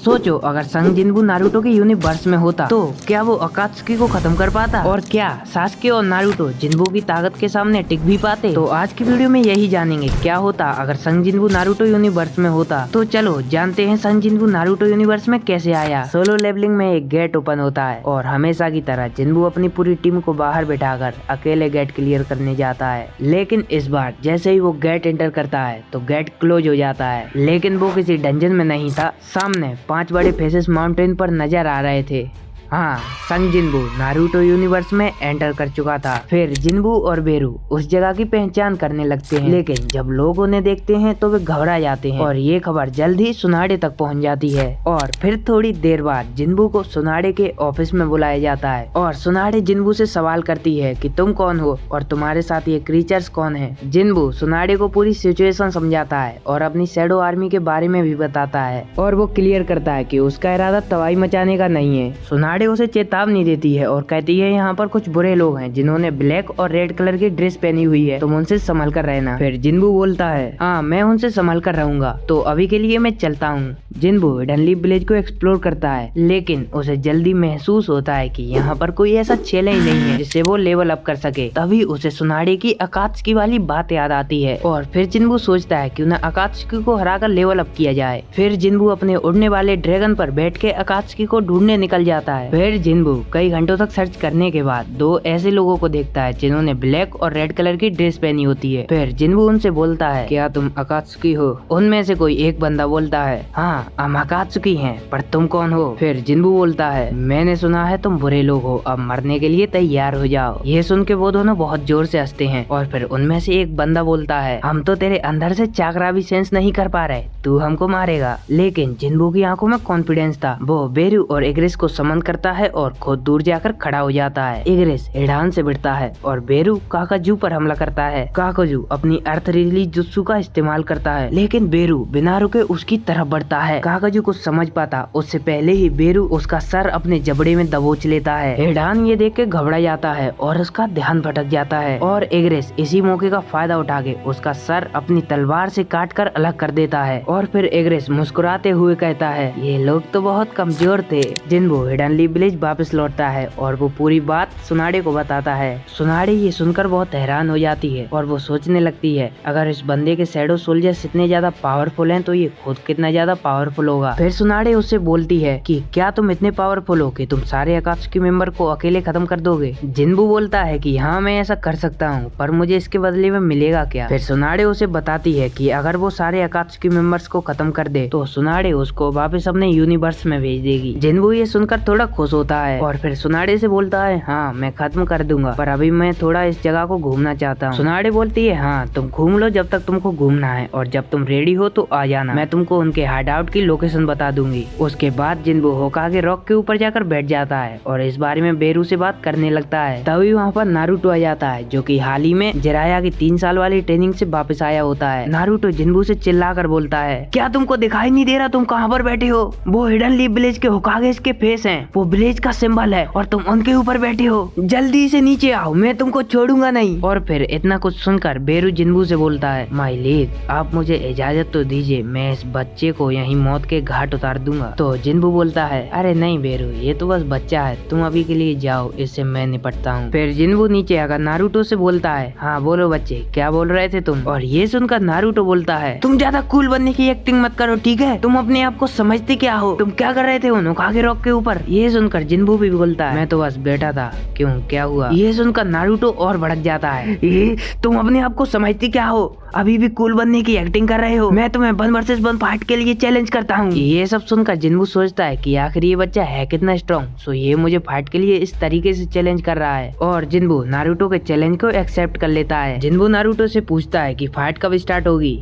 सोचो अगर संग जिन्बू नारुतो के यूनिवर्स में होता तो क्या वो अकात्सुकी को खत्म कर पाता, और क्या सास्के और नारुतो जिन्बू की ताकत के सामने टिक भी पाते। तो आज की वीडियो में यही जानेंगे क्या होता अगर संग जिन्बू नारुतो यूनिवर्स में होता। तो चलो जानते हैं संग जिन्बू नारुतो यूनिवर्स में कैसे आया। सोलो लेवलिंग में एक गेट ओपन होता है और हमेशा की तरह जिन्बू अपनी पूरी टीम को बाहर बैठाकर अकेले गेट क्लियर करने जाता है, लेकिन इस बार जैसे ही वो गेट एंटर करता है तो गेट क्लोज हो जाता है। लेकिन वो किसी डंजन में नहीं था, सामने 5 बड़े फेसेस माउंटेन पर नजर आ रहे थे। हाँ, संग जिन्बू नारुतो यूनिवर्स में एंटर कर चुका था। फिर जिन्बू और बेरू उस जगह की पहचान करने लगते हैं, लेकिन जब लोग उन्हें देखते हैं तो वे घबरा जाते हैं और ये खबर जल्द ही सुनाडे तक पहुंच जाती है। और फिर थोड़ी देर बाद जिन्बू को सुनाडे के ऑफिस में बुलाया जाता है और सुनाडे जिन्बू से सवाल करती है कि तुम कौन हो और तुम्हारे साथ ये क्रीचर्स कौन है। जिन्बू सुनाडे को पूरी सिचुएशन समझाता है और अपनी शैडो आर्मी के बारे में भी बताता है, और वो क्लियर करता है कि उसका इरादा तबाही मचाने का नहीं है। सुनाडे उसे चेतावनी देती है और कहती है यहाँ पर कुछ बुरे लोग हैं जिन्होंने ब्लैक और रेड कलर की ड्रेस पहनी हुई है, तुम उनसे संभल कर रहना। फिर जिन्बू बोलता है हाँ मैं उनसे संभल कर रहूंगा, तो अभी के लिए मैं चलता हूँ। जिन्बू हिडनलीफ विलेज को एक्सप्लोर करता है, लेकिन उसे जल्दी महसूस होता है कि यहाँ पर कोई ऐसा चैलेंज नहीं है जिससे वो लेवल अप कर सके। तभी उसे सुनाडे की अकात्सुकी वाली बात याद आती है और फिर जिन्बू सोचता है कि उन्हें अकात्सुकी को हराकर लेवल अप किया जाए। फिर जिन्बू अपने उड़ने वाले ड्रैगन पर बैठ के अकात्सुकी को ढूंढने निकल जाता है। फिर जिन्बू कई घंटों तक सर्च करने के बाद 2 ऐसे लोगों को देखता है जिन्होंने ब्लैक और रेड कलर की ड्रेस पहनी होती है। फिर जिन्बू उनसे बोलता है क्या तुम अकात्सुकी हो? उनमें से कोई एक बंदा बोलता है हाँ हम अकात्सुकी हैं, पर तुम कौन हो? फिर जिन्बू बोलता है मैंने सुना है तुम बुरे लोग हो, अब मरने के लिए तैयार हो जाओ। ये सुन के वो दोनों बहुत जोर से हंसते हैं और फिर उनमें से एक बंदा बोलता है हम तो तेरे अंदर से चाकरा भी सेंस नहीं कर पा रहे, तू हमको मारेगा। लेकिन जिन्बू की आंखों में कॉन्फिडेंस था। वो बेरू और एग्रेस को समन करता है और खुद दूर जाकर खड़ा हो जाता है। एग्रेस हिडान से भिड़ता है और बेरू काकाजू पर हमला करता है। काकाजू अपनी अर्थ रिलीज जुत्सु का इस्तेमाल करता है, लेकिन बेरू बिना रुके उसकी तरफ बढ़ता है। काकाजू को समझ पाता उससे पहले ही बेरू उसका सर अपने जबड़े में दबोच लेता है। हिडान ये देख के घबरा जाता है और उसका ध्यान भटक जाता है और एग्रेस इसी मौके का फायदा उठा के उसका सर अपनी तलवार से काट कर अलग कर देता है। और फिर एग्रेस मुस्कुराते हुए कहता है ये लोग तो बहुत कमजोर थे। जिन्बू हिडनलीफ विलेज वापस लौटता है और वो पूरी बात सुनाडे को बताता है। सुनाडे ये सुनकर बहुत हैरान हो जाती है और वो सोचने लगती है अगर इस बंदे के शैडो सोल्जर्स इतने ज्यादा पावरफुल हैं तो ये खुद कितना ज्यादा पावरफुल होगा। फिर सुनाडे उससे बोलती है कि क्या तुम इतने पावरफुल हो कि तुम सारे अकात्सुकी मेंबर को अकेले खत्म कर दोगे? जिन्बू बोलता है कि हाँ मैं ऐसा कर सकता हूँ, पर मुझे इसके बदले में मिलेगा क्या? फिर सुनाडे उसे बताती है कि अगर वो सारे अकात्सुकी मेंबर्स को खत्म कर दे तो सुनाडे उसको वापस अपने यूनिवर्स में भेज देगी। जिन्बू ये सुनकर थोड़ा खुश होता है और फिर सुनाडे से बोलता है हाँ मैं खत्म कर दूंगा, पर अभी मैं थोड़ा इस जगह को घूमना चाहता हूँ। सुनाडे बोलती है हाँ तुम घूम लो जब तक तुमको घूमना है, और जब तुम रेडी हो तो आ जाना, मैं तुमको उनके हाइड आउट की लोकेशन बता दूंगी। उसके बाद जिन्बू होकागे रॉक के ऊपर जाकर बैठ जाता है और इस बारे में बेरू से बात करने लगता है। तभी वहाँ पर नारुतो आ जाता है जो कि हाल ही में जिराया की 3 साल वाली ट्रेनिंग से वापस आया होता है। नारुतो जिन्बू से चिल्लाकर बोलता है क्या तुमको दिखाई नहीं दे रहा तुम कहाँ पर बैठे हो? वो हिडनलीफ विलेज के होकागे के फेस हैं, वो विलेज का सिंबल है और तुम उनके ऊपर बैठे हो, जल्दी से नीचे आओ, मैं तुमको छोड़ूंगा नहीं। और फिर इतना कुछ सुनकर बेरू जिन्बू से बोलता है माय लीग आप मुझे इजाजत तो दीजिए, मैं इस बच्चे को यहीं मौत के घाट उतार दूंगा। तो जिन्बू बोलता है अरे नहीं बेरू ये तो बस बच्चा है, तुम अभी के लिए जाओ, इससे मैं निपटता हूँ। फिर जिन्बू नीचे आकर नारुतो से बोलता है हाँ बोलो बच्चे क्या बोल रहे थे तुम? और ये सुनकर नारुतो बोलता है तुम ज्यादा कूल बनने की एक्टिंग मत करो ठीक है, तुम अपने आप को समझते क्या हो, तुम क्या कर रहे थे उन होकागे रॉक के ऊपर? ये सुनकर जिन्बू भी बोलता है मैं तो बस बैठा था, क्यों क्या हुआ? ये सुनकर नारुतो और भड़क जाता है ये तुम अपने आप को समझते क्या हो, अभी भी कूल बनने की एक्टिंग कर रहे हो, मैं तुम्हें 1 वर्सेस 1 फाइट के लिए चैलेंज करता हूँ। ये सब सुनकर जिन्बू सोचता है कि आखिर ये बच्चा है कितना स्ट्रॉन्ग, सो ये मुझे फाइट के लिए इस तरीके से चैलेंज कर रहा है। और जिन्बू नारुतो के चैलेंज को एक्सेप्ट कर लेता है। जिन्बू नारुतो से पूछता है कि फाइट कब स्टार्ट होगी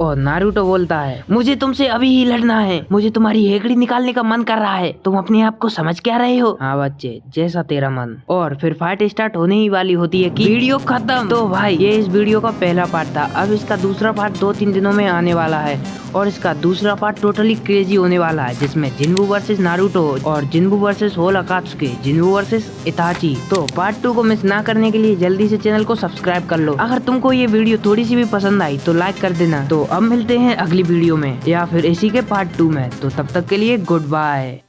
और नारुतो बोलता है मुझे तुमसे अभी ही लड़ना है, मुझे तुम्हारी हेकड़ी निकालने का मन कर रहा है, तुम अपने आप को समझ क्या रहे हो? हाँ बच्चे जैसा तेरा मन। और फिर फाइट स्टार्ट होने ही वाली होती है कि वीडियो खत्म। तो भाई ये इस वीडियो का पहला पार्ट था, अब इसका दूसरा पार्ट 2-3 दिनों में आने वाला है और इसका दूसरा पार्ट टोटली क्रेजी होने वाला है जिसमें जिन्बू वर्सेस नारुतो और Jinbe versus whole Akatsuki, Jinbe versus Itachi. तो पार्ट 2 को मिस ना करने के लिए जल्दी से चैनल को सब्सक्राइब कर लो। अगर तुमको ये वीडियो थोड़ी सी भी पसंद आई तो लाइक कर देना। तो अब मिलते हैं अगली वीडियो में या फिर इसी के पार्ट 2 में। तो तब तक के लिए गुड बाय।